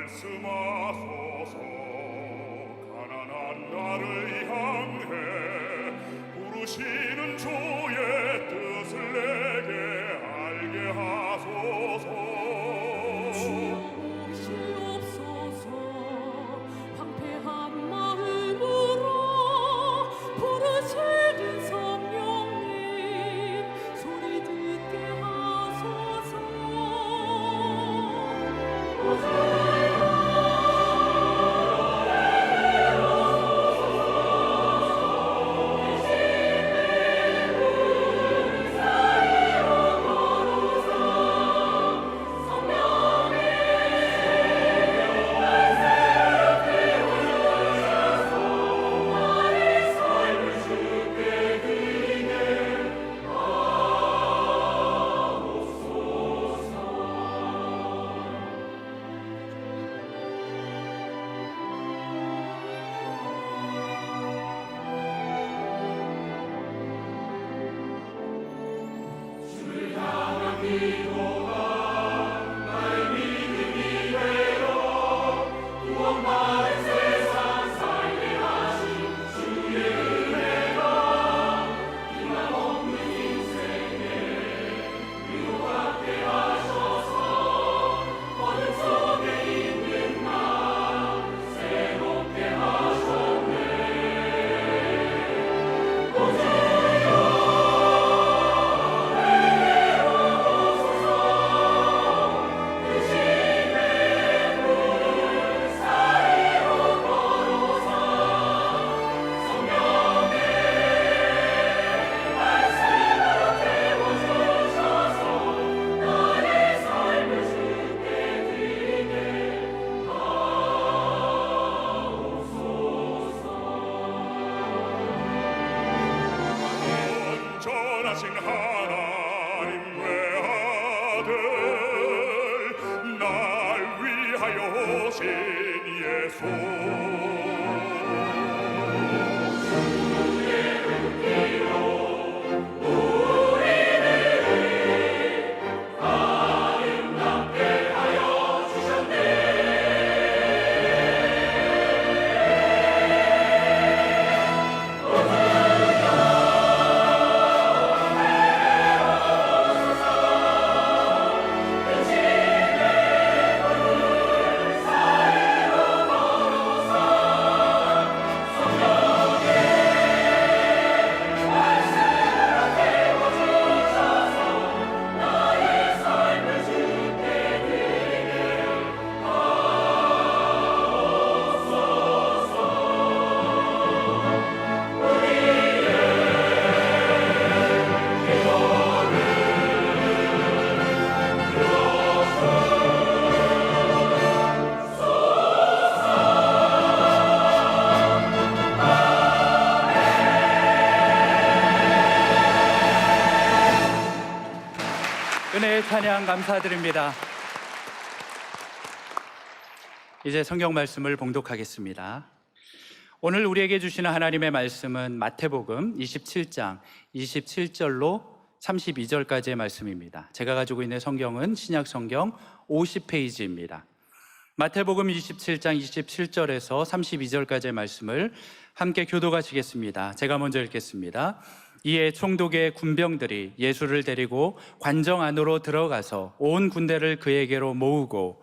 말씀하소서. 가난한 나를 향해 부르시는 주의 뜻을 내게 알게 하소서. 주옵시옵소서. 황폐한 마음으로 부르시는 성령님 소리 듣게 하소서. 온전하신 하나님 외아들 날 위하여 오신 예수. 은혜의 찬양 감사드립니다. 이제 성경 말씀을 봉독하겠습니다. 오늘 우리에게 주시는 하나님의 말씀은 마태복음 27장 27절로 32절까지의 말씀입니다. 제가 가지고 있는 성경은 신약 성경 50페이지입니다. 마태복음 27장 27절에서 32절까지의 말씀을 함께 교독하시겠습니다. 제가 먼저 읽겠습니다. 이에 총독의 군병들이 예수를 데리고 관정 안으로 들어가서 온 군대를 그에게로 모으고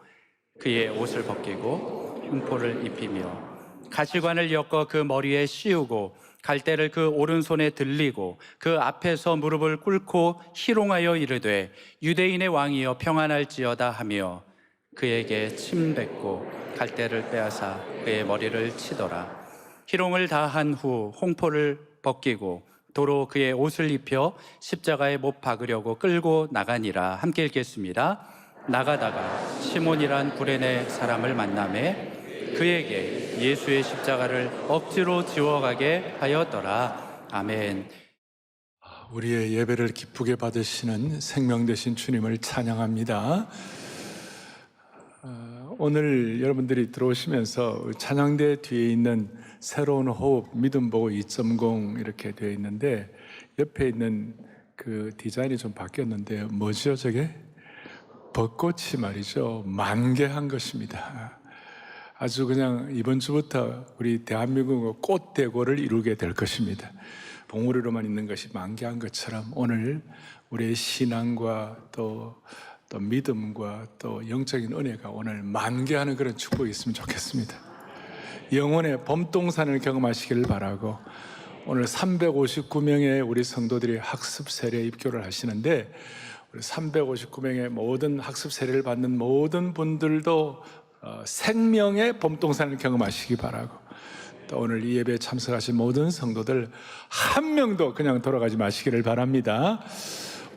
그의 옷을 벗기고 흉포를 입히며 가시관을 엮어 그 머리에 씌우고 갈대를 그 오른손에 들리고 그 앞에서 무릎을 꿇고 희롱하여 이르되 유대인의 왕이여 평안할지어다 하며 그에게 침 뱉고 갈대를 빼앗아 그의 머리를 치더라. 희롱을 다 한 후 홍포를 벗기고 도로 그의 옷을 입혀 십자가에 못 박으려고 끌고 나가니라. 함께 읽겠습니다. 나가다가 시몬이란 구레네 사람을 만나매 그에게 예수의 십자가를 억지로 지워가게 하였더라. 아멘. 우리의 예배를 기쁘게 받으시는 생명 되신 주님을 찬양합니다. 오늘 여러분들이 들어오시면서 찬양대 뒤에 있는 새로운 호흡 믿음 보고 2.0 이렇게 되어 있는데 옆에 있는 그 디자인이 좀 바뀌었는데 뭐죠 저게? 벚꽃이 말이죠 만개한 것입니다. 아주 그냥 이번 주부터 우리 대한민국의 꽃대고를 이루게 될 것입니다. 봉우리로만 있는 것이 만개한 것처럼 오늘 우리의 신앙과 또 믿음과 또 영적인 은혜가 오늘 만개하는 그런 축복이 있으면 좋겠습니다. 영혼의 봄동산을 경험하시기를 바라고, 오늘 359명의 우리 성도들이 학습 세례 입교를 하시는데, 우리 359명의 모든 학습 세례를 받는 모든 분들도 생명의 봄동산을 경험하시기 바라고, 또 오늘 이 예배에 참석하신 모든 성도들 한 명도 그냥 돌아가지 마시기를 바랍니다.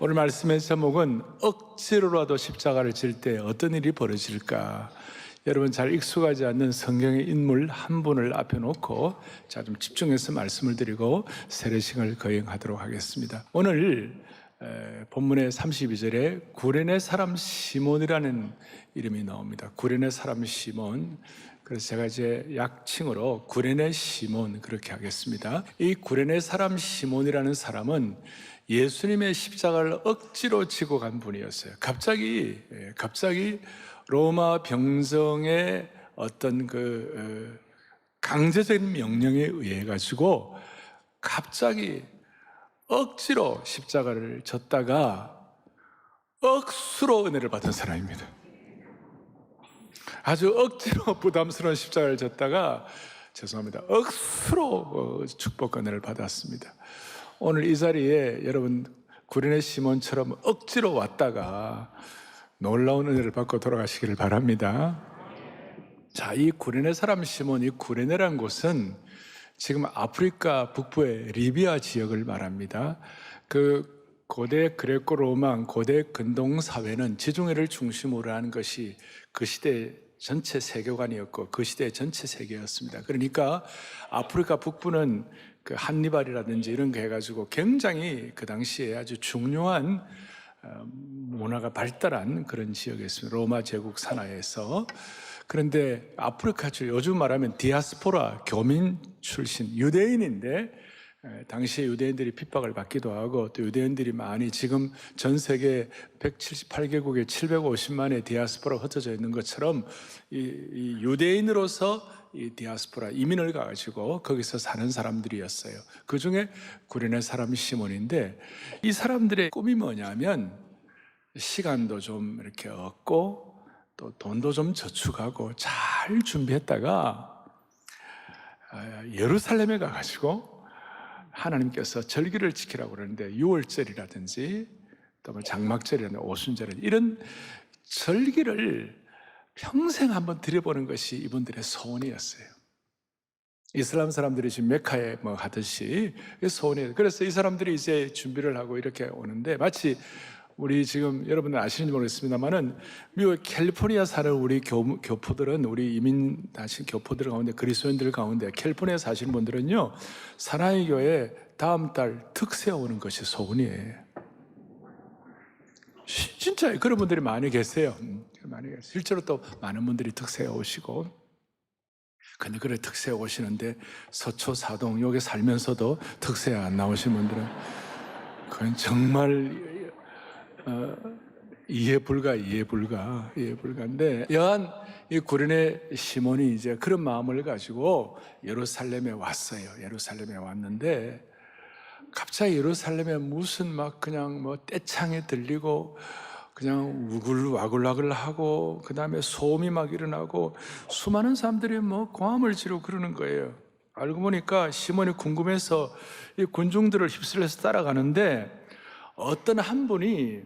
오늘 말씀의 제목은 억지로라도 십자가를 질 때 어떤 일이 벌어질까. 여러분 잘 익숙하지 않는 성경의 인물 한 분을 앞에 놓고 좀 집중해서 말씀을 드리고 세례식을 거행하도록 하겠습니다. 오늘 본문의 32절에 구레네 사람 시몬이라는 이름이 나옵니다. 구레네 사람 시몬. 그래서 제가 이제 약칭으로 구레네 시몬 그렇게 하겠습니다. 이 구레네 사람 시몬이라는 사람은 예수님의 십자가를 억지로 지고 간 분이었어요. 갑자기 로마 병정의 어떤 강제적인 명령에 의해 가지고 갑자기 억지로 십자가를 졌다가 억수로 은혜를 받은 사람입니다. 아주 억지로 부담스러운 십자가를 졌다가 억수로 축복 은혜를 받았습니다. 오늘 이 자리에 여러분 구레네 시몬처럼 억지로 왔다가 놀라운 은혜를 받고 돌아가시기를 바랍니다. 자, 이 구레네 사람 시몬, 이 구레네라는 곳은 지금 아프리카 북부의 리비아 지역을 말합니다. 그 고대 그레코 로마 고대 근동 사회는 지중해를 중심으로 하는 것이 그 시대 전체 세계관이었고 그 시대의 전체 세계였습니다. 그러니까 아프리카 북부는 그 한니발이라든지 이런 거 해가지고 굉장히 그 당시에 아주 중요한 문화가 발달한 그런 지역이었습니다. 로마 제국 산하에서. 그런데 아프리카 요즘 말하면 디아스포라 교민 출신 유대인인데, 당시에 유대인들이 핍박을 받기도 하고 또 유대인들이 많이 지금 전 세계 178개국에 750만의 디아스포라가 흩어져 있는 것처럼 이 유대인으로서 이 디아스포라 이민을 가가지고 거기서 사는 사람들이었어요. 그 중에 구레네 사람 시몬인데, 이 사람들의 꿈이 뭐냐면 시간도 좀 이렇게 얻고 또 돈도 좀 저축하고 잘 준비했다가 예루살렘에 가가지고 하나님께서 절기를 지키라고 그러는데 유월절이라든지 또 장막절이라든지 오순절 이런 절기를 평생 한번 드려보는 것이 이분들의 소원이었어요. 이슬람 사람들이 지금 메카에 뭐 하듯이 소원이에요. 그래서 이 사람들이 이제 준비를 하고 이렇게 오는데, 마치 우리 지금 여러분들 아시는지 모르겠습니다만은 미국 캘리포니아 사는 우리 교포들은, 우리 이민 다신 교포들 가운데 그리스도인들 가운데 캘리포니아 사시는 분들은요, 사나이 교회 다음 달 특세 오는 것이 소원이에요. 진짜요. 그런 분들이 많이 계세요. 실제로 또 많은 분들이 특세에 오시고, 근데 그래 특세에 오시는데 서초 사동 여기 살면서도 특세에 안 나오신 분들은 그건 정말 이해 불가인데, 여한 이 구레네 시몬이 이제 그런 마음을 가지고 예루살렘에 왔어요. 예루살렘에 왔는데 갑자기 예루살렘에 무슨 막 그냥 뭐 떼창에 들리고 그냥 와글와글하고 그 다음에 소음이 막 일어나고 수많은 사람들이 뭐 고함을 지르고 그러는 거예요. 알고 보니까 시몬이 궁금해서 이 군중들을 휩쓸려서 따라가는데, 어떤 한 분이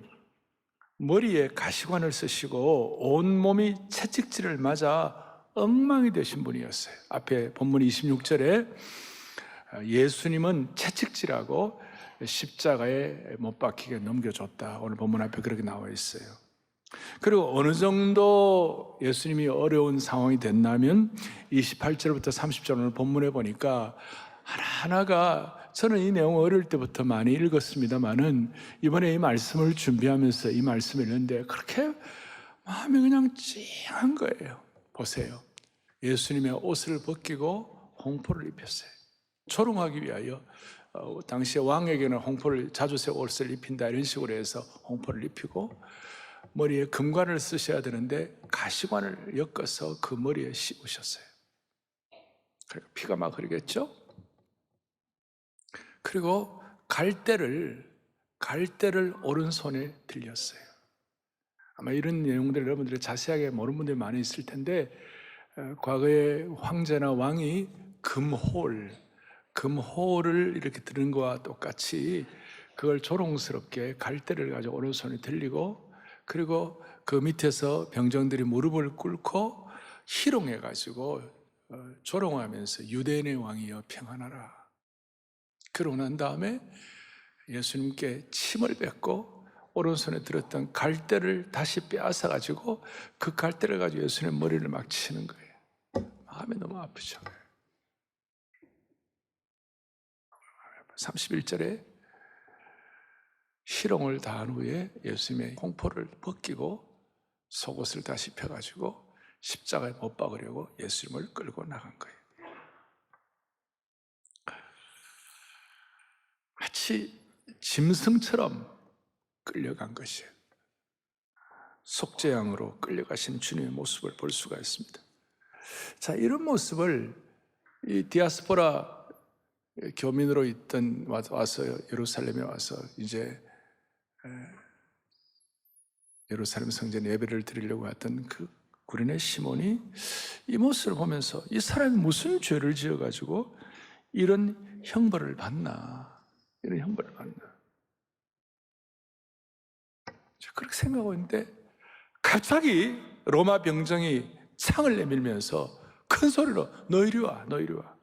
머리에 가시관을 쓰시고 온몸이 채찍질을 맞아 엉망이 되신 분이었어요. 앞에 본문 26절에 예수님은 채찍질하고 십자가에 못 박히게 넘겨줬다. 오늘 본문 앞에 그렇게 나와 있어요. 그리고 어느 정도 예수님이 어려운 상황이 됐냐면 28절부터 30절 오늘 본문에 보니까 하나하나가, 저는 이 내용을 어릴 때부터 많이 읽었습니다만은 이번에 이 말씀을 준비하면서 이 말씀을 읽는데 그렇게 마음이 그냥 찡한 거예요. 보세요. 예수님의 옷을 벗기고 홍포를 입혔어요. 조롱하기 위하여. 당시에 왕에게는 홍포를, 자주색 옷을 입힌다 이런 식으로 해서 홍포를 입히고, 머리에 금관을 쓰셔야 되는데 가시관을 엮어서 그 머리에 씌우셨어요. 그러니까 피가 막 흐르겠죠? 그리고 갈대를 오른손에 들렸어요. 아마 이런 내용들 여러분들이 자세하게 모르는 분들이 많이 있을 텐데, 과거에 황제나 왕이 금호를 이렇게 드는 거와 똑같이 그걸 조롱스럽게 갈대를 가지고 오른손에 들리고, 그리고 그 밑에서 병정들이 무릎을 꿇고 희롱해 가지고 조롱하면서 유대인의 왕이여 평안하라. 그러고 난 다음에 예수님께 침을 뱉고 오른손에 들었던 갈대를 다시 빼앗아 가지고 그 갈대를 가지고 예수님의 머리를 막 치는 거예요. 마음이 너무 아프죠. 31절에 희롱을 다한 후에 예수님의 홍포를 벗기고 속옷을 다시 펴가지고 십자가에 못 박으려고 예수님을 끌고 나간 거예요. 마치 짐승처럼 끌려간 것이에요. 속죄양으로 끌려가신 주님의 모습을 볼 수가 있습니다. 자, 이런 모습을 이 디아스포라 교민으로 있던 와서 예루살렘에 와서 이제 예루살렘 성전 예배를 드리려고 했던 그 구레네 시몬이 이 모습을 보면서 이 사람이 무슨 죄를 지어가지고 이런 형벌을 받나, 이런 형벌을 받나, 그렇게 생각하고 있는데 갑자기 로마 병정이 창을 내밀면서 큰 소리로 너 이리 와, 너 이리 와.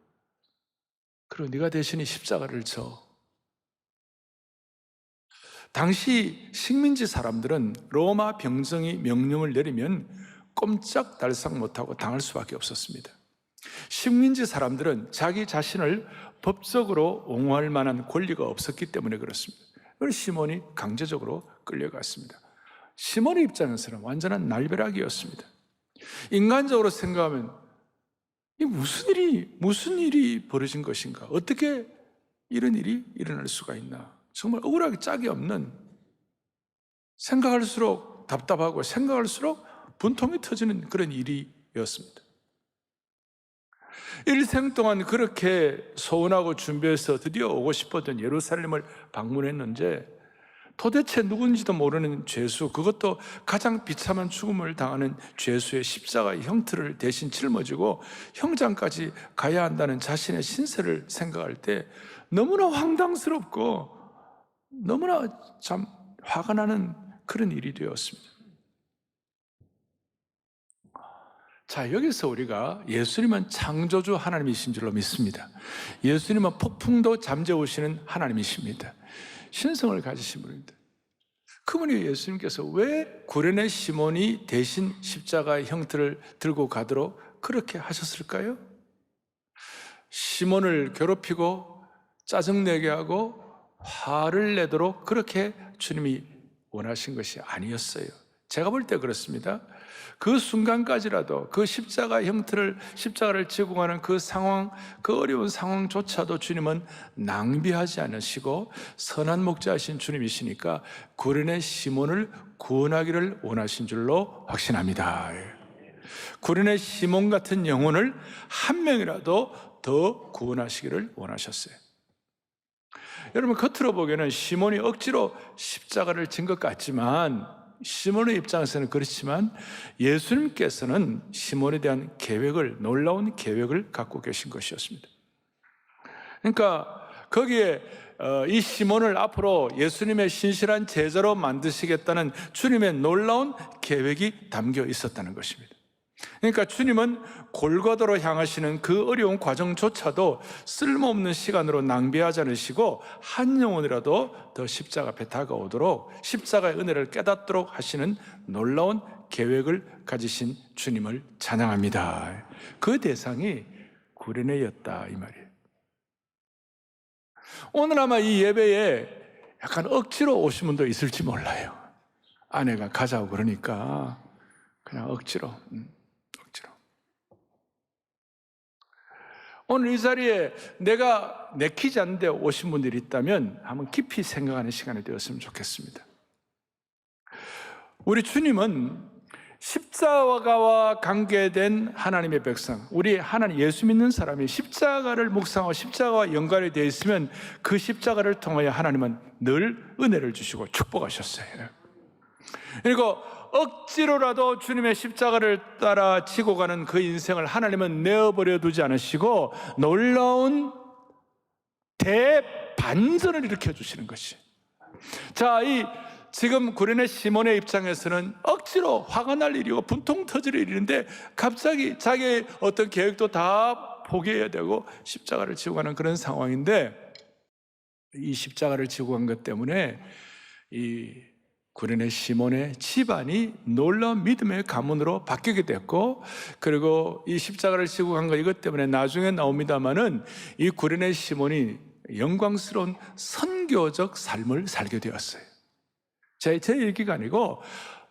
그리고 네가 대신에 십자가를 져. 당시 식민지 사람들은 로마 병정이 명령을 내리면 꼼짝달싹 못하고 당할 수밖에 없었습니다. 식민지 사람들은 자기 자신을 법적으로 옹호할 만한 권리가 없었기 때문에 그렇습니다. 그래서 시몬이 강제적으로 끌려갔습니다. 시몬의 입장에서는 완전한 날벼락이었습니다. 인간적으로 생각하면 이 무슨 일이 벌어진 것인가? 어떻게 이런 일이 일어날 수가 있나? 정말 억울하게 짝이 없는, 생각할수록 답답하고 생각할수록 분통이 터지는 그런 일이었습니다. 일생 동안 그렇게 소원하고 준비해서 드디어 오고 싶었던 예루살렘을 방문했는데 도대체 누군지도 모르는 죄수, 그것도 가장 비참한 죽음을 당하는 죄수의 십자가의 형틀을 대신 짊어지고 형장까지 가야 한다는 자신의 신세를 생각할 때 너무나 황당스럽고 너무나 참 화가 나는 그런 일이 되었습니다. 자, 여기서 우리가 예수님은 창조주 하나님이신 줄로 믿습니다. 예수님은 폭풍도 잠재우시는 하나님이십니다. 신성을 가지신 분입니다. 그분이 예수님께서 왜 구레네 시몬이 대신 십자가의 형틀을 들고 가도록 그렇게 하셨을까요? 시몬을 괴롭히고 짜증내게 하고 화를 내도록 그렇게 주님이 원하신 것이 아니었어요. 제가 볼 때 그렇습니다. 그 순간까지라도 그 십자가를 지고 가는 그 상황, 그 어려운 상황조차도 주님은 낭비하지 않으시고 선한 목자이신 주님이시니까 구레네 시몬을 구원하기를 원하신 줄로 확신합니다. 구레네 시몬 같은 영혼을 한 명이라도 더 구원하시기를 원하셨어요. 여러분, 겉으로 보기에는 시몬이 억지로 십자가를 진 것 같지만, 시몬의 입장에서는 그렇지만 예수님께서는 시몬에 대한 놀라운 계획을 갖고 계신 것이었습니다. 그러니까 거기에 이 시몬을 앞으로 예수님의 신실한 제자로 만드시겠다는 주님의 놀라운 계획이 담겨 있었다는 것입니다. 그러니까 주님은 골고다로 향하시는 그 어려운 과정조차도 쓸모없는 시간으로 낭비하지 않으시고 한 영혼이라도 더 십자가 앞에 다가오도록 십자가의 은혜를 깨닫도록 하시는 놀라운 계획을 가지신 주님을 찬양합니다. 그 대상이 구레네였다, 이 말이에요. 오늘 아마 이 예배에 약간 억지로 오신 분도 있을지 몰라요. 아내가 가자고 그러니까 그냥 억지로. 오늘 이 자리에 내가 내키지 않는데 오신 분들이 있다면 한번 깊이 생각하는 시간이 되었으면 좋겠습니다. 우리 주님은 십자가와 관계된 하나님의 백성, 우리 하나님 예수 믿는 사람이 십자가를 묵상하고 십자가와 연관이 되어 있으면 그 십자가를 통하여 하나님은 늘 은혜를 주시고 축복하셨어요. 그리고 억지로라도 주님의 십자가를 따라 지고 가는 그 인생을 하나님은 내어버려 두지 않으시고 놀라운 대반전을 일으켜 주시는 것이. 자, 지금 구레네 시몬의 입장에서는 억지로 화가 날 일이고 분통 터질 일인데 갑자기 자기의 어떤 계획도 다 포기해야 되고 십자가를 지고 가는 그런 상황인데, 이 십자가를 지고 간 것 때문에 이 구레네 시몬의 집안이 놀라운 믿음의 가문으로 바뀌게 됐고, 그리고 이 십자가를 지고 간 거 이것 때문에 나중에 나옵니다마는 이 구레네 시몬이 영광스러운 선교적 삶을 살게 되었어요. 제 얘기가 아니고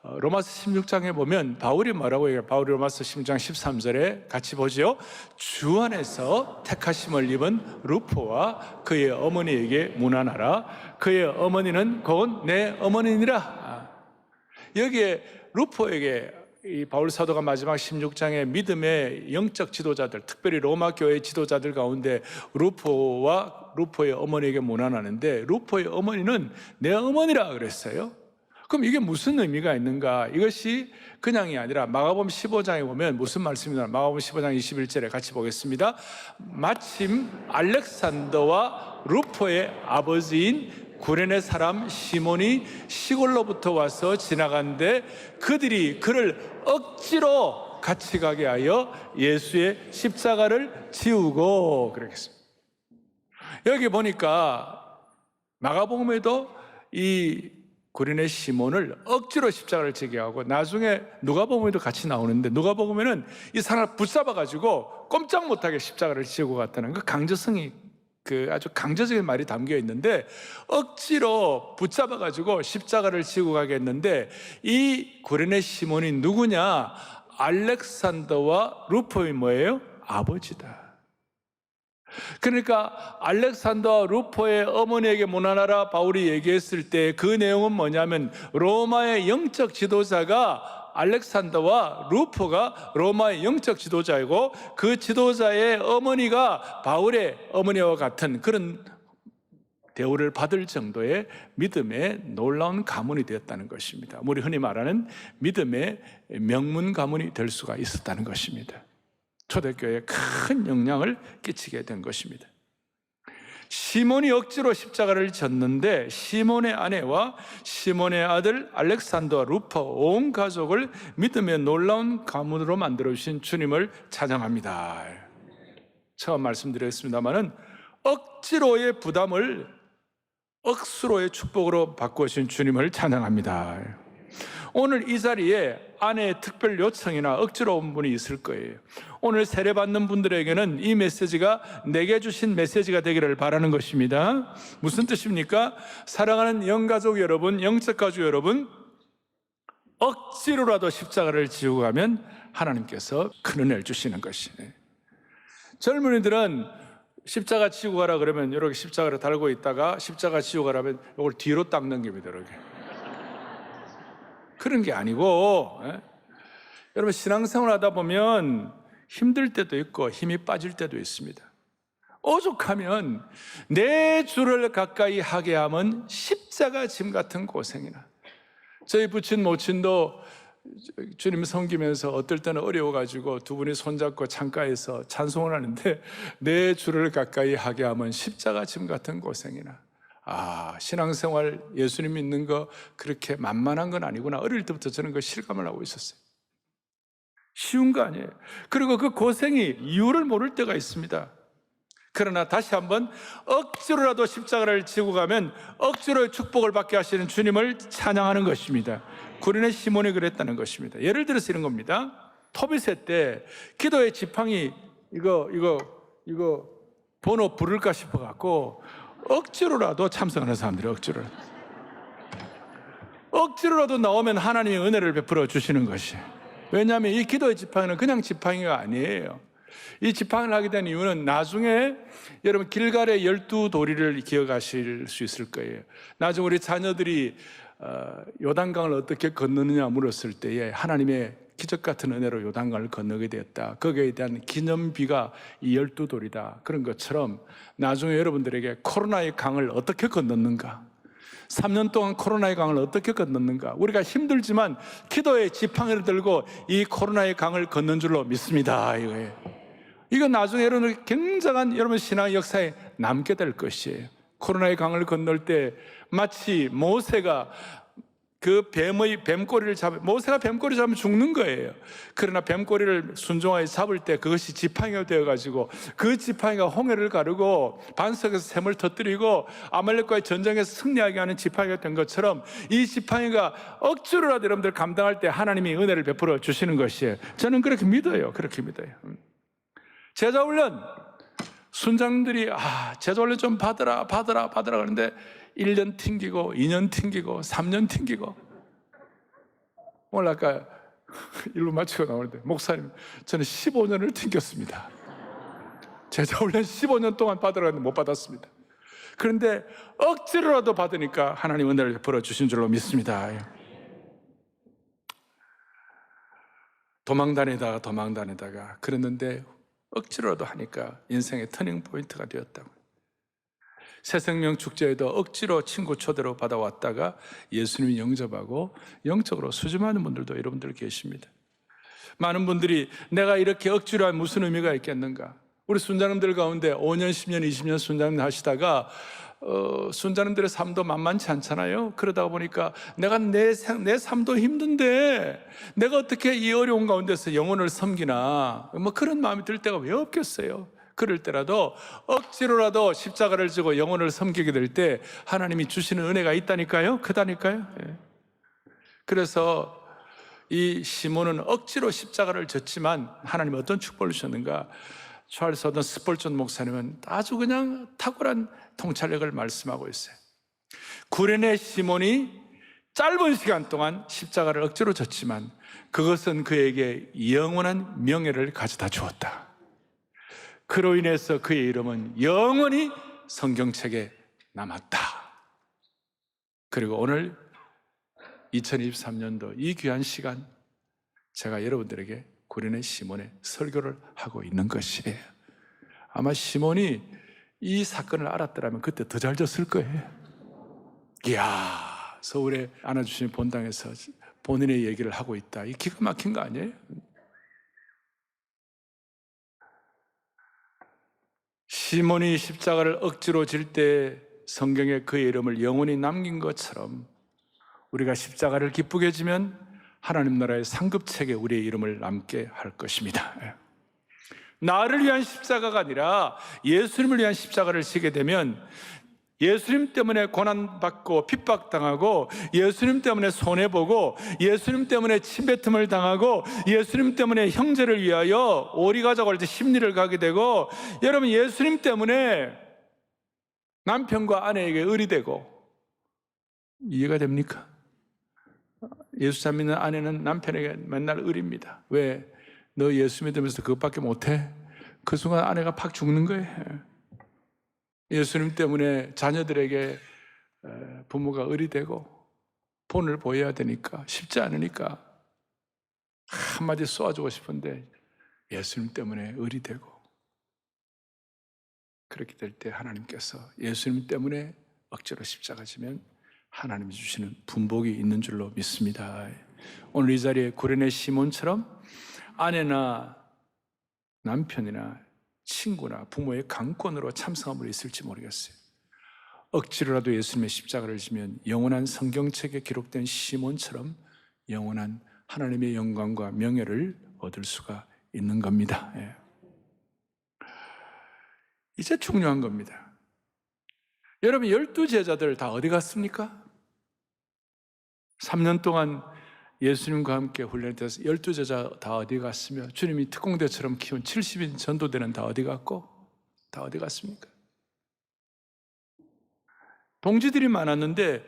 로마서 16장에 보면 바울이 뭐라고 얘기해요? 바울이 로마서 16장 13절에 같이 보죠. 주 안에서 택하심을 입은 루포와 그의 어머니에게 문안하라. 그의 어머니는 곧 내 어머니니라. 여기에 루포에게 이 바울 사도가 마지막 16장에 믿음의 영적 지도자들, 특별히 로마 교회 지도자들 가운데 루포와 루포의 어머니에게 문안하는데, 루포의 어머니는 내 어머니라 그랬어요. 그럼 이게 무슨 의미가 있는가? 이것이 그냥이 아니라 마가복음 15장에 보면 무슨 말씀이냐? 마가복음 15장 21절에 같이 보겠습니다. 마침 알렉산더와 루포의 아버지인 구레네 사람 시몬이 시골로부터 와서 지나간데 그들이 그를 억지로 같이 가게 하여 예수의 십자가를 지우고 그러겠습니다. 여기 보니까 마가복음에도 이 구레네 시몬을 억지로 십자가를 지게 하고, 나중에 누가복음에도 같이 나오는데 누가복음에는 이 사람을 붙잡아가지고 꼼짝 못하게 십자가를 지고 갔다는 그 강조성이, 그 아주 강조적인 말이 담겨 있는데, 억지로 붙잡아가지고 십자가를 지고 가게 했는데, 이 구레네 시몬이 누구냐? 알렉산더와 루포의 뭐예요? 아버지다. 그러니까 알렉산더와 루포의 어머니에게 문안하라 바울이 얘기했을 때 그 내용은 뭐냐면, 로마의 영적 지도자가 알렉산더와 루포가 로마의 영적 지도자이고, 그 지도자의 어머니가 바울의 어머니와 같은 그런 대우를 받을 정도의 믿음의 놀라운 가문이 되었다는 것입니다. 우리 흔히 말하는 믿음의 명문 가문이 될 수가 있었다는 것입니다. 초대교회에 큰 영향을 끼치게 된 것입니다. 시몬이 억지로 십자가를 졌는데 시몬의 아내와 시몬의 아들 알렉산더와 루포 온 가족을 믿음의 놀라운 가문으로 만들어주신 주님을 찬양합니다. 처음 말씀드렸습니다마는 억지로의 부담을 억수로의 축복으로 바꾸신 주님을 찬양합니다. 오늘 이 자리에 아내의 특별 요청이나 억지로 온 분이 있을 거예요. 오늘 세례받는 분들에게는 이 메시지가 내게 주신 메시지가 되기를 바라는 것입니다. 무슨 뜻입니까? 사랑하는 영가족 여러분, 영적 가족 여러분, 억지로라도 십자가를 지고 가면 하나님께서 큰 은혜를 주시는 것이에요. 젊은이들은 십자가 지고 가라 그러면 이렇게 십자가를 달고 있다가 십자가 지고 가라면 이걸 뒤로 딱 넘깁니다. 이렇게. 그런 게 아니고, 여러분 신앙생활 하다 보면 힘들 때도 있고 힘이 빠질 때도 있습니다. 오죽하면 내 주를 가까이 하게 하면 십자가 짐 같은 고생이나. 저희 부친 모친도 주님 섬기면서 어떨 때는 어려워가지고 두 분이 손잡고 창가에서 찬송을 하는데, 내 주를 가까이 하게 하면 십자가 짐 같은 고생이나. 신앙생활 예수님 믿는 거 그렇게 만만한 건 아니구나. 어릴 때부터 저는 그 실감을 하고 있었어요. 쉬운 거 아니에요. 그리고 그 고생이 이유를 모를 때가 있습니다. 그러나 다시 한번 억지로라도 십자가를 지고 가면 억지로 축복을 받게 하시는 주님을 찬양하는 것입니다. 구레네 시몬이 그랬다는 것입니다. 예를 들어서 이런 겁니다. 토비세 때 기도의 지팡이 이거 번호 부를까 싶어 갖고 억지로라도 참석하는 사람들이 억지로라도 나오면 하나님의 은혜를 베풀어 주시는 것이. 왜냐하면 이 기도의 지팡이는 그냥 지팡이가 아니에요. 이 지팡이를 하게 된 이유는 나중에 여러분 길갈의 12도리를 기억하실 수 있을 거예요. 나중에 우리 자녀들이 요단강을 어떻게 건너느냐 물었을 때에 하나님의 기적 같은 은혜로 요단강을 건너게 되었다. 거기에 대한 기념비가 이 12돌이다. 그런 것처럼 나중에 여러분들에게 코로나의 강을 어떻게 건넜는가, 3년 동안 코로나의 강을 어떻게 건넜는가, 우리가 힘들지만 기도의 지팡이를 들고 이 코로나의 강을 건넌 줄로 믿습니다. 이거 나중에 여러분 굉장한 여러분 신앙의 역사에 남게 될 것이에요. 코로나의 강을 건널 때 마치 모세가 그 뱀꼬리를 모세가 뱀꼬리 잡으면 죽는 거예요. 그러나 뱀꼬리를 순종하게 잡을 때 그것이 지팡이가 되어가지고 그 지팡이가 홍해를 가르고 반석에서 샘을 터뜨리고 아말렉과의 전쟁에서 승리하게 하는 지팡이가 된 것처럼 이 지팡이가 억지로라도 여러분들 감당할 때 하나님이 은혜를 베풀어 주시는 것이에요. 저는 그렇게 믿어요. 그렇게 믿어요. 제자훈련, 순장들이 제자훈련 좀 받으라 그러는데 1년 튕기고 2년 튕기고 3년 튕기고, 오늘 아까 일로 마치고 나오는데 목사님 저는 15년을 튕겼습니다. 제자훈련 15년 동안 받으라 했는데 못 받았습니다. 그런데 억지로라도 받으니까 하나님 은혜를 베풀어 주신 줄로 믿습니다. 도망다니다가 그랬는데 억지로라도 하니까 인생의 터닝 포인트가 되었다고. 새생명 축제에도 억지로 친구 초대로 받아왔다가 예수님이 영접하고 영적으로 수줍어하는 분들도 여러분들 계십니다. 많은 분들이 내가 이렇게 억지로 하면 무슨 의미가 있겠는가. 우리 순자님들 가운데 5년, 10년, 20년 순자님 하시다가 순자님들의 삶도 만만치 않잖아요. 그러다 보니까 내가 내 삶도 힘든데 내가 어떻게 이 어려운 가운데서 영혼을 섬기나, 뭐 그런 마음이 들 때가 왜 없겠어요. 그럴 때라도 억지로라도 십자가를 지고 영혼을 섬기게 될 때 하나님이 주시는 은혜가 있다니까요. 크다니까요. 그래서 이 시몬은 억지로 십자가를 졌지만 하나님이 어떤 축복을 주셨는가. 찰스 어떤 스펄전 목사님은 아주 그냥 탁월한 통찰력을 말씀하고 있어요. 구레네 시몬이 짧은 시간 동안 십자가를 억지로 졌지만 그것은 그에게 영원한 명예를 가져다 주었다. 그로 인해서 그의 이름은 영원히 성경책에 남았다. 그리고 오늘 2023년도 이 귀한 시간 제가 여러분들에게 구레네 시몬의 설교를 하고 있는 것이에요. 아마 시몬이 이 사건을 알았더라면 그때 더 잘 졌을 거예요. 이야, 서울에 안아주신 본당에서 본인의 얘기를 하고 있다. 이 기가 막힌 거 아니에요? 시몬이 십자가를 억지로 질 때 성경에 그의 이름을 영원히 남긴 것처럼 우리가 십자가를 기쁘게 지면 하나님 나라의 상급책에 우리의 이름을 남게 할 것입니다. 나를 위한 십자가가 아니라 예수님을 위한 십자가를 지게 되면 예수님 때문에 고난받고 핍박당하고 예수님 때문에 손해보고 예수님 때문에 침뱉음을 당하고 예수님 때문에 형제를 위하여 오리 가자고 할 때 심리를 가게 되고, 여러분 예수님 때문에 남편과 아내에게 의리되고, 이해가 됩니까? 예수 잘 믿는 아내는 남편에게 맨날 의리입니다. 왜? 너 예수 믿으면서 그것밖에 못해? 그 순간 아내가 팍 죽는 거예요. 예수님 때문에 자녀들에게 부모가 의리되고 본을 보여야 되니까 쉽지 않으니까 한마디 쏘아주고 싶은데 예수님 때문에 의리되고, 그렇게 될 때 하나님께서 예수님 때문에 억지로 십자가 지면 하나님이 주시는 분복이 있는 줄로 믿습니다. 오늘 이 자리에 구레네 시몬처럼 아내나 남편이나 친구나 부모의 강권으로 참성한 분이 있을지 모르겠어요. 억지로라도 예수님의 십자가를 지면 영원한 성경책에 기록된 시몬처럼 영원한 하나님의 영광과 명예를 얻을 수가 있는 겁니다. 이제 중요한 겁니다. 여러분 12제자들 다 어디 갔습니까? 3년 동안 예수님과 함께 훈련돼서 12제자 다 어디 갔으며 주님이 특공대처럼 키운 70인 전도대는 다 어디 갔고 다 어디 갔습니까? 동지들이 많았는데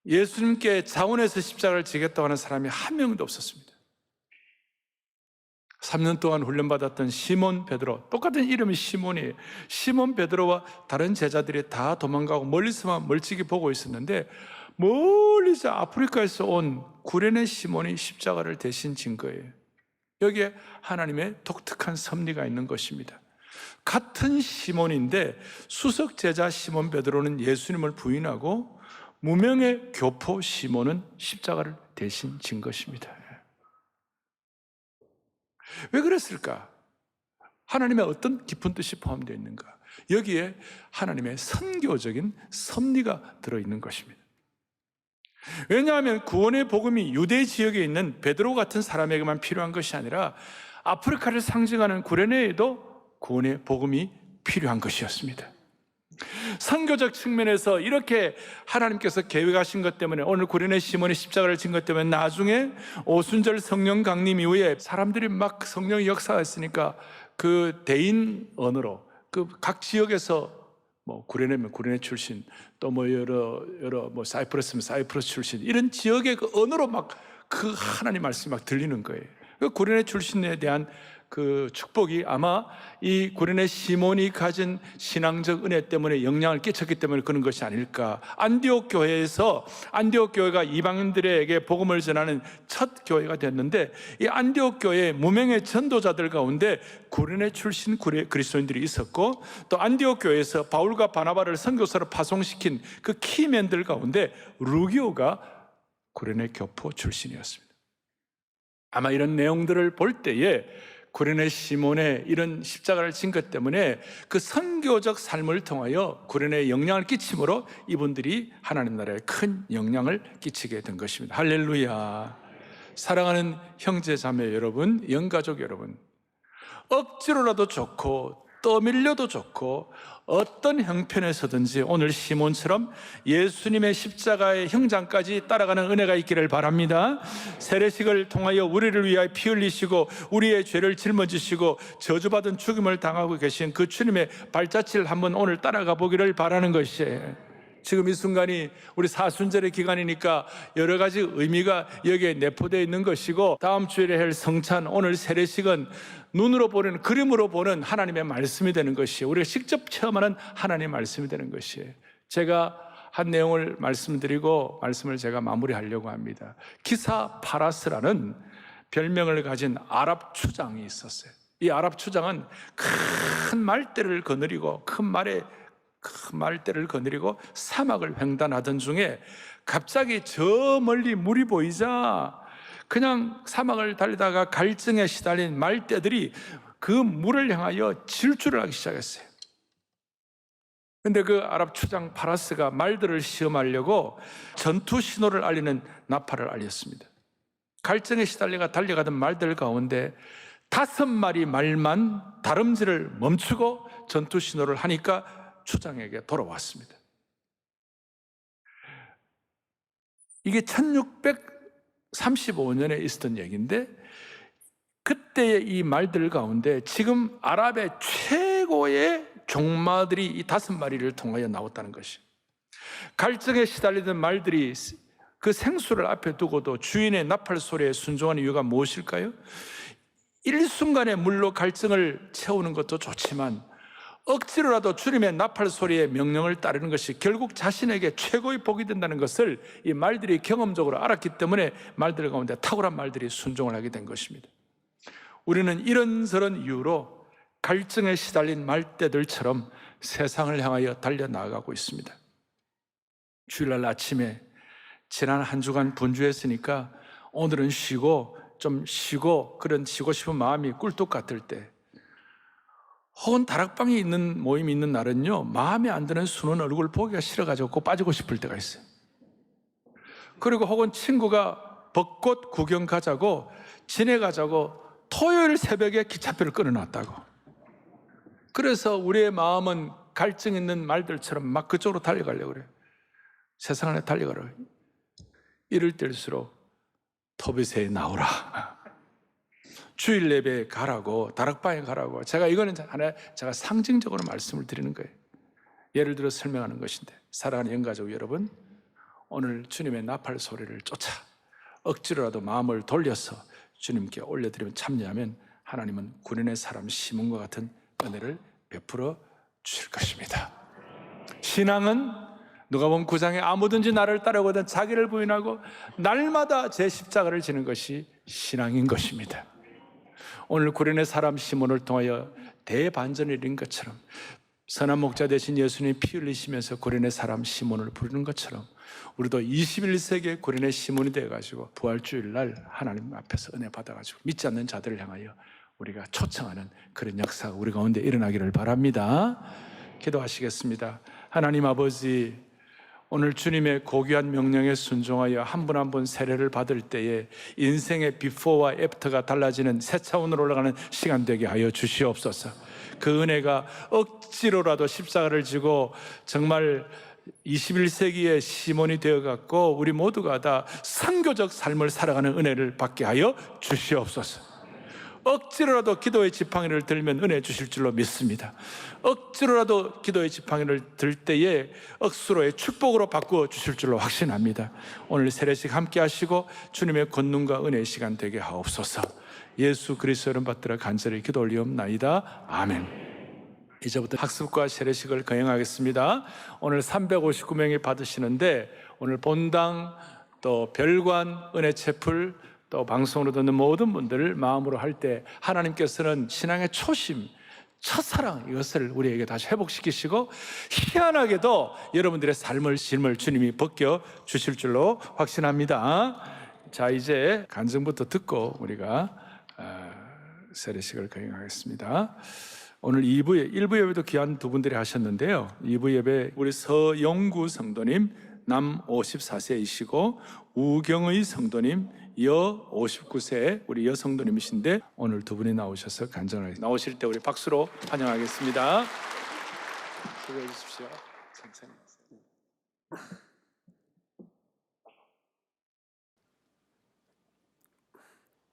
예수님께 자원해서 십자가를 지겠다고 하는 사람이 한 명도 없었습니다. 3년 동안 훈련받았던 시몬 베드로, 똑같은 이름이 시몬이에요. 시몬 베드로와 다른 제자들이 다 도망가고 멀리서만 멀찍이 보고 있었는데 멀리서 아프리카에서 온 구레네 시몬이 십자가를 대신 진 거예요. 여기에 하나님의 독특한 섭리가 있는 것입니다. 같은 시몬인데 수석 제자 시몬 베드로는 예수님을 부인하고 무명의 교포 시몬은 십자가를 대신 진 것입니다. 왜 그랬을까? 하나님의 어떤 깊은 뜻이 포함되어 있는가? 여기에 하나님의 선교적인 섭리가 들어있는 것입니다. 왜냐하면 구원의 복음이 유대 지역에 있는 베드로 같은 사람에게만 필요한 것이 아니라 아프리카를 상징하는 구레네에도 구원의 복음이 필요한 것이었습니다. 선교적 측면에서 이렇게 하나님께서 계획하신 것 때문에 오늘 구레네 시몬이 십자가를 진 것 때문에 나중에 오순절 성령 강림 이후에 사람들이 막 성령의 역사가 있으니까 그 대인 언어로 그 각 지역에서 뭐 구레네면 구레네 출신, 또 뭐 여러 뭐 사이프러스면 사이프러스 출신, 이런 지역의 그 언어로 막 그 하나님 말씀이 막 들리는 거예요. 그 구레네 출신에 대한 그 축복이 아마 이 구레네 시몬이 가진 신앙적 은혜 때문에 영향을 끼쳤기 때문에 그런 것이 아닐까. 안디옥 교회에서, 안디옥 교회가 이방인들에게 복음을 전하는 첫 교회가 됐는데, 이 안디옥 교회의 무명의 전도자들 가운데 구레네 출신 그리스도인들이 있었고, 또 안디옥 교회에서 바울과 바나바를 선교사로 파송시킨 그 키맨들 가운데 루기오가 구레네 교포 출신이었습니다. 아마 이런 내용들을 볼 때에 구레네 시몬의 이런 십자가를 진 것 때문에 그 선교적 삶을 통하여 구레네에 영향을 끼침으로 이분들이 하나님 나라에 큰 영향을 끼치게 된 것입니다. 할렐루야. 사랑하는 형제 자매 여러분, 영가족 여러분, 억지로라도 좋고 떠밀려도 좋고 어떤 형편에서든지 오늘 시몬처럼 예수님의 십자가의 형장까지 따라가는 은혜가 있기를 바랍니다. 세례식을 통하여 우리를 위하여 피 흘리시고 우리의 죄를 짊어지시고 저주받은 죽음을 당하고 계신 그 주님의 발자취를 한번 오늘 따라가 보기를 바라는 것이에요. 지금 이 순간이 우리 사순절의 기간이니까 여러 가지 의미가 여기에 내포되어 있는 것이고, 다음 주일에 할 성찬, 오늘 세례식은 눈으로 보는, 그림으로 보는 하나님의 말씀이 되는 것이에요. 우리가 직접 체험하는 하나님의 말씀이 되는 것이에요. 제가 한 내용을 말씀드리고 말씀을 제가 마무리하려고 합니다. 기사 파라스라는 별명을 가진 아랍 추장이 있었어요. 이 아랍 추장은 큰 말대를 거느리고 큰 말대를 거느리고 사막을 횡단하던 중에 갑자기 저 멀리 물이 보이자 그냥 사막을 달리다가 갈증에 시달린 말대들이 그 물을 향하여 질주를 하기 시작했어요. 그런데 그 아랍 추장 파라스가 말들을 시험하려고 전투 신호를 알리는 나팔을 알렸습니다. 갈증에 시달려가 달려가던 말들 가운데 5마리 말만 다름질을 멈추고 전투 신호를 하니까 추장에게 돌아왔습니다. 이게 1635년에 있었던 얘기인데, 그때의 이 말들 가운데 지금 아랍의 최고의 종마들이 이 5마리를 통하여 나왔다는 것이에요. 갈증에 시달리던 말들이 그 생수를 앞에 두고도 주인의 나팔 소리에 순종하는 이유가 무엇일까요? 일순간에 물로 갈증을 채우는 것도 좋지만 억지로라도 주님의 나팔 소리의 명령을 따르는 것이 결국 자신에게 최고의 복이 된다는 것을 이 말들이 경험적으로 알았기 때문에 말들 가운데 탁월한 말들이 순종을 하게 된 것입니다. 우리는 이런저런 이유로 갈증에 시달린 말대들처럼 세상을 향하여 달려나가고 있습니다. 주일날 아침에 지난 한 주간 분주했으니까 오늘은 쉬고 그런 쉬고 싶은 마음이 꿀뚝 같을 때, 혹은 다락방에 있는 모임이 있는 날은요, 마음에 안 드는 순한 얼굴 보기가 싫어가지고 꼭 빠지고 싶을 때가 있어요. 그리고 혹은 친구가 벚꽃 구경 가자고 지내가자고 토요일 새벽에 기차표를 끊어놨다고. 그래서 우리의 마음은 갈증 있는 말들처럼 막 그쪽으로 달려가려고 그래요. 세상 안에 달려가라고. 이럴 때일수록 토비세에 나오라, 주일 예배에 가라고, 다락방에 가라고. 이거는 하나 제가 상징적으로 말씀을 드리는 거예요. 예를 들어 설명하는 것인데, 사랑하는 영가족 여러분, 오늘 주님의 나팔 소리를 쫓아 억지로라도 마음을 돌려서 주님께 올려드리면, 참여하면 하나님은 구레네 사람 시몬과 같은 은혜를 베풀어 주실 것입니다. 신앙은 누가복음 9장에 아무든지 나를 따르거든 자기를 부인하고 날마다 제 십자가를 지는 것이 신앙인 것입니다. 오늘 구련의 사람 시몬을 통하여 대반전을 일은 것처럼 선한 목자 되신 예수님이 피 흘리시면서 구련의 사람 시몬을 부르는 것처럼 우리도 21세기의 구련의 시몬이 되어가지고 부활주일날 하나님 앞에서 은혜 받아가지고 믿지 않는 자들을 향하여 우리가 초청하는 그런 역사가 우리 가운데 일어나기를 바랍니다. 기도하시겠습니다. 하나님 아버지, 오늘 주님의 고귀한 명령에 순종하여 한 분 한 분 세례를 받을 때에 인생의 비포와 애프터가 달라지는 새 차원으로 올라가는 시간 되게 하여 주시옵소서. 그 은혜가 억지로라도 십자가를 지고 정말 21세기의 시몬이 되어갖고 우리 모두가 다 선교적 삶을 살아가는 은혜를 받게 하여 주시옵소서. 억지로라도 기도의 지팡이를 들면 은혜 주실 줄로 믿습니다. 억지로라도 기도의 지팡이를 들 때에 억수로의 축복으로 바꾸어 주실 줄로 확신합니다. 오늘 세례식 함께 하시고 주님의 권능과 은혜의 시간 되게 하옵소서. 예수 그리스도 이름 받들어 간절히 기도 올리옵나이다. 아멘. 이제부터 학습과 세례식을 거행하겠습니다. 오늘 359명이 받으시는데 오늘 본당 또 별관 은혜 채플 또 방송으로 듣는 모든 분들을 마음으로 할 때 하나님께서는 신앙의 초심, 첫사랑 이것을 우리에게 다시 회복시키시고 희한하게도 여러분들의 삶을 짐을 주님이 벗겨 주실 줄로 확신합니다. 자, 이제 간증부터 듣고 우리가 세례식을 거행하겠습니다. 오늘 1부 예배도 귀한 두 분들이 하셨는데요. 2부 예배 우리 서영구 성도님 남 54세이시고 우경의 성도님 여 59세 우리 여성도님이신데 오늘 두 분이 나오셔서 간증을 나오실 때 우리 박수로 환영하겠습니다. 수고해 주십시오.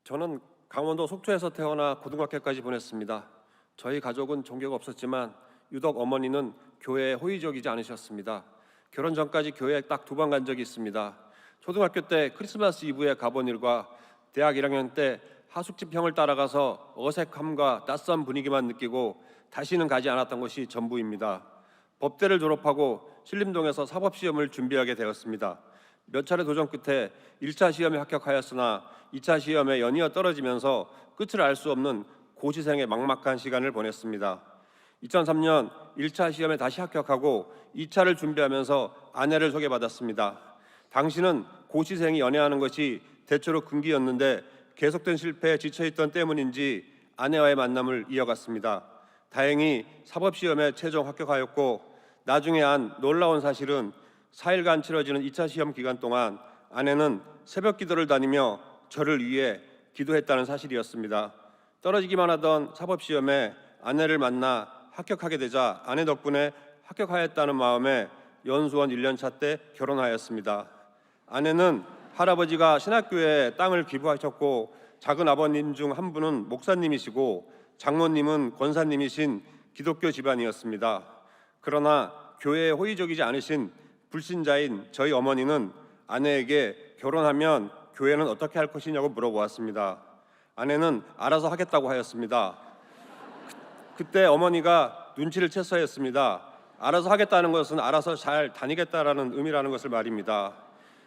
저는 강원도 속초에서 태어나 고등학교까지 보냈습니다. 저희 가족은 종교가 없었지만 유독 어머니는 교회에 호의적이지 않으셨습니다. 결혼 전까지 교회에 딱 2번 간 적이 있습니다. 초등학교 때 크리스마스 이브에 가본 일과 대학 1학년 때 하숙집형을 따라가서 어색함과 낯선 분위기만 느끼고 다시는 가지 않았던 것이 전부입니다. 법대를 졸업하고 신림동에서 사법시험을 준비하게 되었습니다. 몇 차례 도전 끝에 1차 시험에 합격하였으나 2차 시험에 연이어 떨어지면서 끝을 알 수 없는 고시생의 막막한 시간을 보냈습니다. 2003년 1차 시험에 다시 합격하고 2차를 준비하면서 아내를 소개받았습니다. 당시는 고시생이 연애하는 것이 대체로 금기였는데 계속된 실패에 지쳐있던 때문인지 아내와의 만남을 이어갔습니다. 다행히 사법시험에 최종 합격하였고 나중에 안 놀라운 사실은 4일간 치러지는 2차 시험 기간 동안 아내는 새벽 기도를 다니며 저를 위해 기도했다는 사실이었습니다. 떨어지기만 하던 사법시험에 아내를 만나 합격하게 되자 아내 덕분에 합격하였다는 마음에 연수원 1년차 때 결혼하였습니다. 아내는 할아버지가 신학교에 땅을 기부하셨고 작은 아버님 중 한 분은 목사님이시고 장모님은 권사님이신 기독교 집안이었습니다. 그러나 교회에 호의적이지 않으신 불신자인 저희 어머니는 아내에게 결혼하면 교회는 어떻게 할 것이냐고 물어보았습니다. 아내는 알아서 하겠다고 하였습니다. 그때 어머니가 눈치를 채서 했습니다. 알아서 하겠다는 것은 알아서 잘 다니겠다라는 의미라는 것을 말입니다.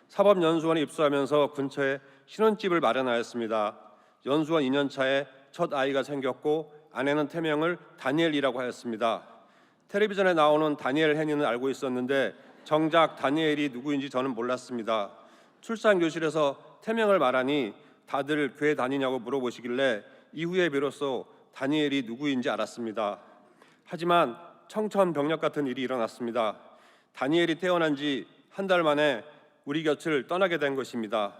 사법연수원에 입소하면서 근처에 신혼집을 마련하였습니다. 연수원 2년차에 첫 아이가 생겼고 아내는 태명을 다니엘이라고 하였습니다. 텔레비전에 나오는 다니엘 해니는 알고 있었는데 정작 다니엘이 누구인지 저는 몰랐습니다. 출산교실에서 태명을 말하니 다들 교회 다니냐고 물어보시길래 이후에 비로소 다니엘이 누구인지 알았습니다. 하지만 청천벽력 같은 일이 일어났습니다. 다니엘이 태어난 지 한 달 만에 우리 곁을 떠나게 된 것입니다.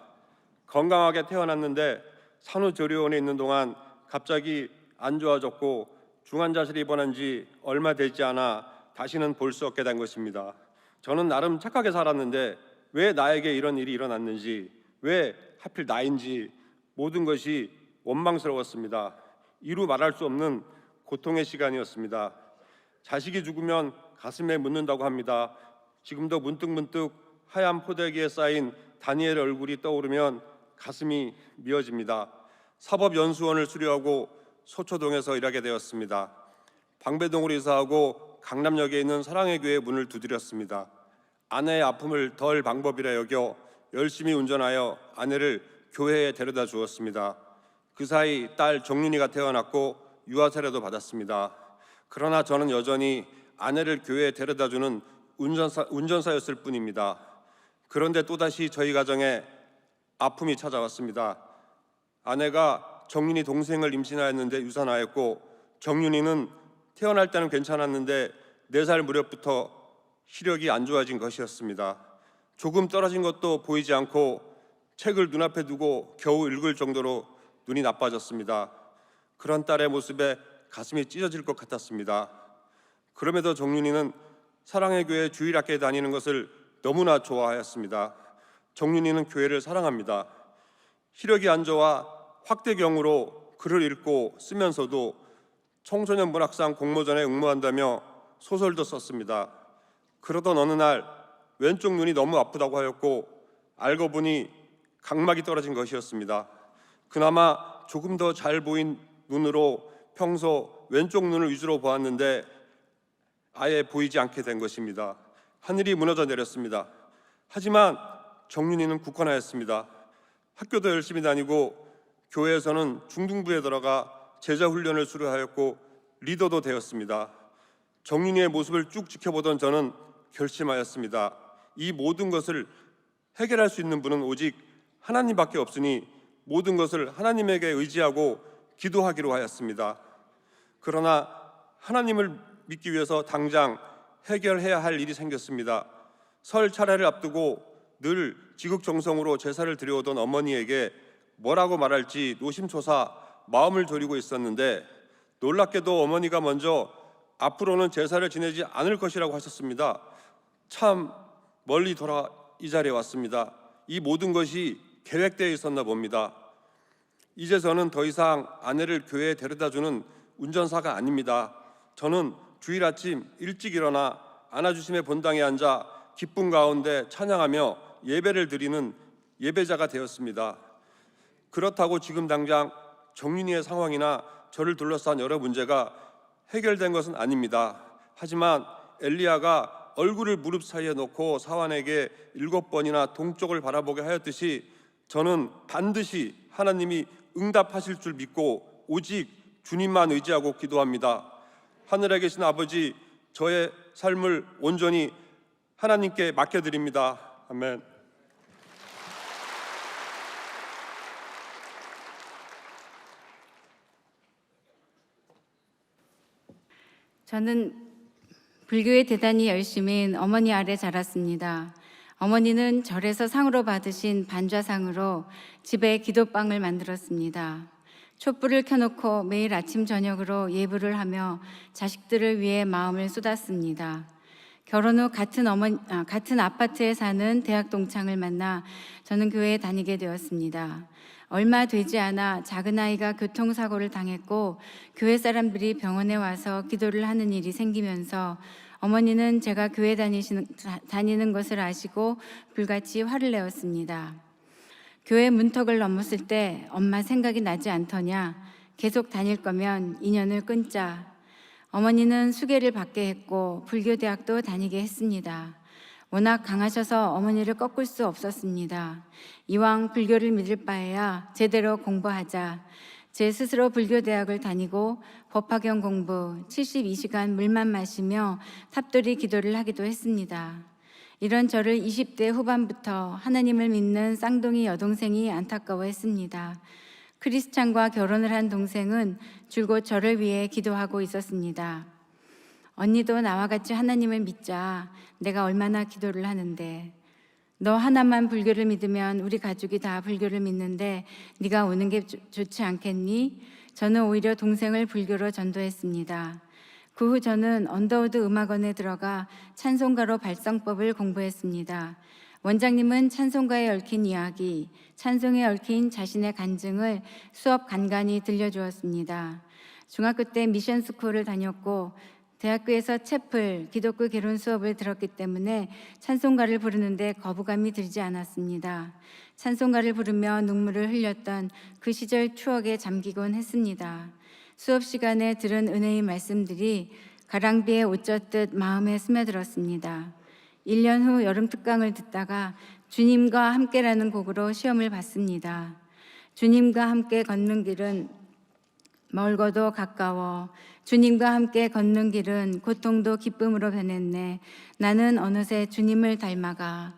건강하게 태어났는데 산후조리원에 있는 동안 갑자기 안 좋아졌고 중환자실에 입원한 지 얼마 되지 않아 다시는 볼 수 없게 된 것입니다. 저는 나름 착하게 살았는데 왜 나에게 이런 일이 일어났는지, 왜 하필 나인지 모든 것이 원망스러웠습니다. 이루 말할 수 없는 고통의 시간이었습니다. 자식이 죽으면 가슴에 묻는다고 합니다. 지금도 문득문득 하얀 포대기에 쌓인 다니엘의 얼굴이 떠오르면 가슴이 미어집니다. 사법연수원을 수료하고 소초동에서 일하게 되었습니다. 방배동으로 이사하고 강남역에 있는 사랑의 교회 문을 두드렸습니다. 아내의 아픔을 덜 방법이라 여겨 열심히 운전하여 아내를 교회에 데려다 주었습니다. 그 사이 딸 정윤이가 태어났고 유아 세례도 받았습니다. 그러나 저는 여전히 아내를 교회에 데려다주는 운전사였을 뿐입니다. 그런데 또다시 저희 가정에 아픔이 찾아왔습니다. 아내가 정윤이 동생을 임신하였는데 유산하였고, 정윤이는 태어날 때는 괜찮았는데 4살 무렵부터 시력이 안 좋아진 것이었습니다. 조금 떨어진 것도 보이지 않고 책을 눈앞에 두고 겨우 읽을 정도로 눈이 나빠졌습니다. 그런 딸의 모습에 가슴이 찢어질 것 같았습니다. 그럼에도 정윤이는 사랑의 교회 주일학교에 다니는 것을 너무나 좋아하였습니다. 정윤이는 교회를 사랑합니다. 시력이 안 좋아 확대경으로 글을 읽고 쓰면서도 청소년 문학상 공모전에 응모한다며 소설도 썼습니다. 그러던 어느 날 왼쪽 눈이 너무 아프다고 하였고, 알고 보니 각막이 떨어진 것이었습니다. 그나마 조금 더 잘 보인 눈으로 평소 왼쪽 눈을 위주로 보았는데 아예 보이지 않게 된 것입니다. 하늘이 무너져 내렸습니다. 하지만 정윤이는 굳건하였습니다. 학교도 열심히 다니고 교회에서는 중등부에 들어가 제자 훈련을 수료하였고 리더도 되었습니다. 정윤이의 모습을 쭉 지켜보던 저는 결심하였습니다. 이 모든 것을 해결할 수 있는 분은 오직 하나님밖에 없으니 모든 것을 하나님에게 의지하고 기도하기로 하였습니다. 그러나 하나님을 믿기 위해서 당장 해결해야 할 일이 생겼습니다. 설 차례를 앞두고 늘 지극정성으로 제사를 드려오던 어머니에게 뭐라고 말할지 노심초사 마음을 졸이고 있었는데, 놀랍게도 어머니가 먼저 앞으로는 제사를 지내지 않을 것이라고 하셨습니다. 참 멀리 돌아 이 자리에 왔습니다. 이 모든 것이 계획되어 있었나 봅니다. 이제 저는 더 이상 아내를 교회에 데려다주는 운전사가 아닙니다. 저는 주일 아침 일찍 일어나 안아주심의 본당에 앉아 기쁨 가운데 찬양하며 예배를 드리는 예배자가 되었습니다. 그렇다고 지금 당장 정윤이의 상황이나 저를 둘러싼 여러 문제가 해결된 것은 아닙니다. 하지만 엘리야가 얼굴을 무릎 사이에 놓고 사환에게 7번이나 동쪽을 바라보게 하였듯이 저는 반드시 하나님이 응답하실 줄 믿고 오직 주님만 의지하고 기도합니다. 하늘에 계신 아버지, 저의 삶을 온전히 하나님께 맡겨드립니다. 아멘. 저는 불교에 대단히 열심인 어머니 아래 자랐습니다. 어머니는 절에서 상으로 받으신 반좌상으로 집에 기도방을 만들었습니다. 촛불을 켜놓고 매일 아침 저녁으로 예불을 하며 자식들을 위해 마음을 쏟았습니다. 결혼 후 같은 아파트에 사는 대학 동창을 만나 저는 교회에 다니게 되었습니다. 얼마 되지 않아 작은 아이가 교통사고를 당했고 교회 사람들이 병원에 와서 기도를 하는 일이 생기면서 어머니는 제가 교회 다니는 것을 아시고 불같이 화를 내었습니다. 교회 문턱을 넘었을 때 엄마 생각이 나지 않더냐? 계속 다닐 거면 인연을 끊자. 어머니는 수계를 받게 했고 불교대학도 다니게 했습니다. 워낙 강하셔서 어머니를 꺾을 수 없었습니다. 이왕 불교를 믿을 바에야 제대로 공부하자. 제 스스로 불교대학을 다니고 법화경 공부, 72시간 물만 마시며 탑돌이 기도를 하기도 했습니다. 이런 저를 20대 후반부터 하나님을 믿는 쌍둥이 여동생이 안타까워했습니다. 크리스찬과 결혼을 한 동생은 줄곧 저를 위해 기도하고 있었습니다. 언니도 나와 같이 하나님을 믿자. 내가 얼마나 기도를 하는데. 너 하나만 불교를 믿으면 우리 가족이 다 불교를 믿는데 네가 오는 게 좋지 않겠니? 저는 오히려 동생을 불교로 전도했습니다. 그 후 저는 언더우드 음악원에 들어가 찬송가로 발성법을 공부했습니다. 원장님은 찬송가에 얽힌 이야기, 찬송에 얽힌 자신의 간증을 수업 간간히 들려주었습니다. 중학교 때 미션 스쿨을 다녔고 대학교에서 채플, 기독교 개론 수업을 들었기 때문에 찬송가를 부르는데 거부감이 들지 않았습니다. 찬송가를 부르며 눈물을 흘렸던 그 시절 추억에 잠기곤 했습니다. 수업 시간에 들은 은혜의 말씀들이 가랑비에 옷 젖듯 마음에 스며들었습니다. 1년 후 여름 특강을 듣다가 주님과 함께라는 곡으로 시험을 봤습니다. 주님과 함께 걷는 길은 멀고도 가까워. 주님과 함께 걷는 길은 고통도 기쁨으로 변했네. 나는 어느새 주님을 닮아가.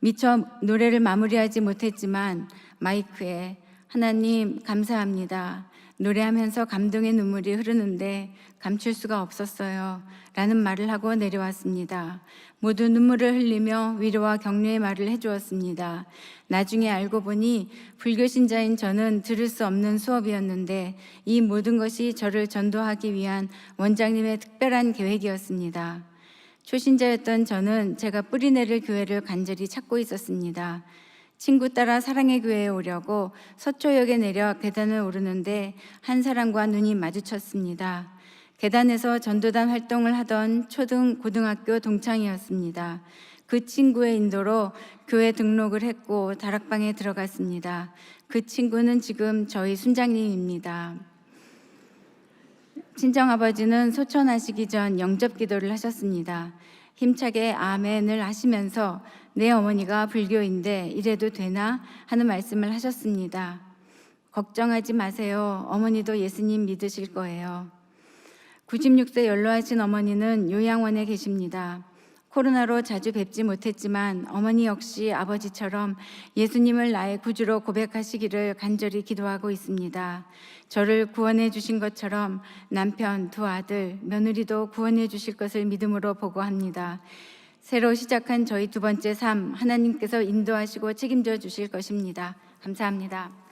미처 노래를 마무리하지 못했지만 마이크에 하나님 감사합니다. 노래하면서 감동의 눈물이 흐르는데 감출 수가 없었어요. 라는 말을 하고 내려왔습니다. 모두 눈물을 흘리며 위로와 격려의 말을 해주었습니다. 나중에 알고 보니 불교 신자인 저는 들을 수 없는 수업이었는데 이 모든 것이 저를 전도하기 위한 원장님의 특별한 계획이었습니다. 초신자였던 저는 제가 뿌리내릴 교회를 간절히 찾고 있었습니다. 친구 따라 사랑의 교회에 오려고 서초역에 내려 계단을 오르는데 한 사람과 눈이 마주쳤습니다. 계단에서 전도단 활동을 하던 초등, 고등학교 동창이었습니다. 그 친구의 인도로 교회 등록을 했고 다락방에 들어갔습니다. 그 친구는 지금 저희 순장님입니다. 친정아버지는 소천하시기 전 영접 기도를 하셨습니다. 힘차게 아멘을 하시면서 내 어머니가 불교인데 이래도 되나 하는 말씀을 하셨습니다. 걱정하지 마세요. 어머니도 예수님 믿으실 거예요. 96세 연로하신 어머니는 요양원에 계십니다. 코로나로 자주 뵙지 못했지만 어머니 역시 아버지처럼 예수님을 나의 구주로 고백하시기를 간절히 기도하고 있습니다. 저를 구원해 주신 것처럼 남편, 두 아들, 며느리도 구원해 주실 것을 믿음으로 보고합니다. 새로 시작한 저희 두 번째 삶, 하나님께서 인도하시고 책임져 주실 것입니다. 감사합니다.